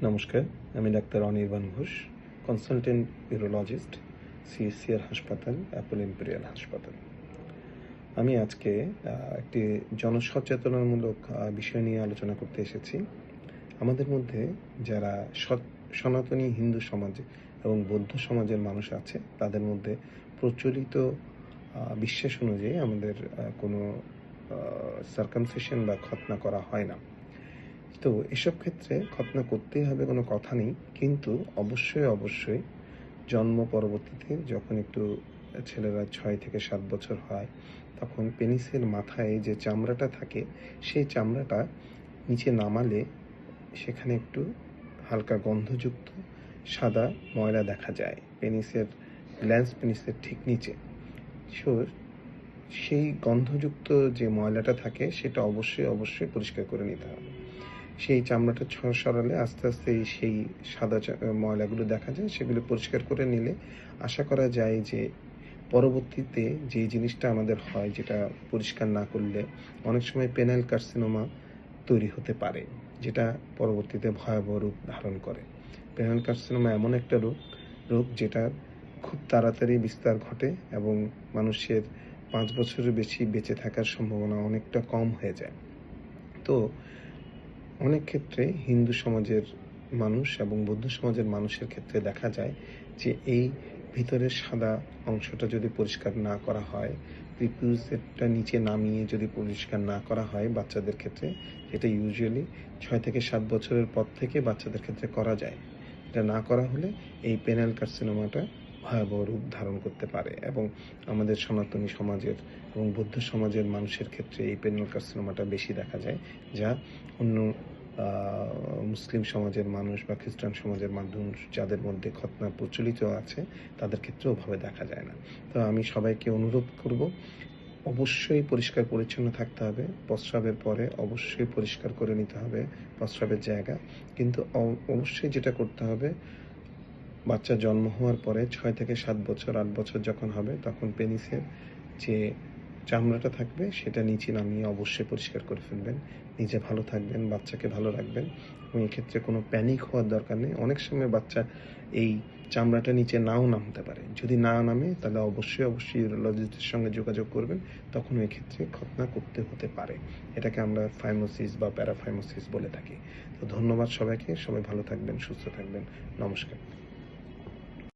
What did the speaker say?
নমস্কার, আমি doctor Anirban Ghosh, consultant urologist, CSCR হাসপাতাল, অ্যাপোলো ইম্পেরিয়াল হাসপাতাল। আমি আজকে একটি জনসচেতনামূলক বিষয় নিয়ে আলোচনা করতে এসেছি। আমাদের মধ্যে যারা সনাতনী হিন্দু সমাজ এবং বৌদ্ধ সমাজের মানুষ আছে, তাদের মধ্যে প্রচলিত বিশ্বাস অনুযায়ী আমাদের কোনো সার্কামসিশন বা খতনা করা হয় না। তো এসব ক্ষেত্রে খতনা করতেই হবে কোনো কথা নেই, কিন্তু অবশ্যই জন্ম পরবর্তীতে যখন একটু ছেলেরা 6 থেকে 7 বছর হয়, তখন পেনিসের মাথায় যে চামড়াটা থাকে, সেই চামড়াটা নিচে নামালে সেখানে একটু হালকা গন্ধযুক্ত সাদা ময়লা দেখা যায় পেনিসের ঠিক নিচে। সো সেই গন্ধযুক্ত যে ময়লাটা থাকে সেটা অবশ্যই পরিষ্কার করে নিতে হবে। সেই চামড়াটা সরালে আস্তে সেই সাদা ময়লাগুলো দেখা যায়, সেগুলো পরিষ্কার করে নিলে আশা করা যায় যে পরবর্তীতে যে জিনিসটা আমাদের হয়, যেটা পরিষ্কার না করলে অনেক সময় পেনাইল কার্সিনোমা তৈরি হতে পারে, যেটা পরবর্তীতে ভয়াবহ রূপ ধারণ করে। পেনাইল কার্সিনোমা এমন একটা রোগ যেটা খুব তাড়াতাড়ি বিস্তার ঘটে এবং মানুষের 5 বছরের বেশি বেঁচে থাকার সম্ভাবনা অনেকটা কম হয়ে যায়। তো অনেক ক্ষেত্রে হিন্দু সমাজের মানুষ এবং বৌদ্ধ সমাজের মানুষের ক্ষেত্রে দেখা যায় যে এই ভিতরের সাদা অংশটা যদি পরিষ্কার না করা হয়, প্রিপুসেটটা নিচে নামিয়ে যদি পরিষ্কার না করা হয় বাচ্চাদের ক্ষেত্রে, এটা ইউজুয়ালি 6 থেকে 7 বছরের পর থেকে বাচ্চাদের ক্ষেত্রে করা যায়। এটা না করা হলে এই পেনাইল কার্সিনোমাটা ভয়াবহ রূপ ধারণ করতে পারে এবং আমাদের সনাতনী সমাজের এবং বৌদ্ধ সমাজের মানুষের ক্ষেত্রে এই পেনাইল কার্সিনোমাটা বেশি দেখা যায়, যা অন্য মুসলিম সমাজের মানুষ বা খ্রিস্টান সমাজের মানুষ যাদের মধ্যে খতনা প্রচলিত আছে, তাদের ক্ষেত্রে ওভাবে দেখা যায় না। তো আমি সবাইকে অনুরোধ করব, অবশ্যই পরিষ্কার পরিচ্ছন্ন থাকতে হবে। প্রস্রাবের পরে অবশ্যই পরিষ্কার করে নিতে হবে প্রস্রাবের জায়গা। কিন্তু অবশ্যই যেটা করতে হবে, বাচ্চা জন্ম হওয়ার পরে 6 থেকে 7 বছর 8 বছর যখন হবে, তখন পেনিসের যে চামড়াটা থাকবে সেটা নিচে নামিয়ে অবশ্যই পরিষ্কার করে ফেলবেন। নিজে ভালো থাকবেন, বাচ্চাকে ভালো রাখবেন এবং এক্ষেত্রে কোনো প্যানিক হওয়ার দরকার নেই। অনেক সময় বাচ্চা এই চামড়াটা নিচে নাও নামতে পারে। যদি না নামে তাহলে অবশ্যই ইউরোলজিস্টের সঙ্গে যোগাযোগ করবেন। তখন এক্ষেত্রে খতনা করতে হতে পারে। এটাকে আমরা ফাইমোসিস বা প্যারাফাইমোসিস বলে থাকি। তো ধন্যবাদ সবাইকে। সবাই ভালো থাকবেন, সুস্থ থাকবেন। নমস্কার।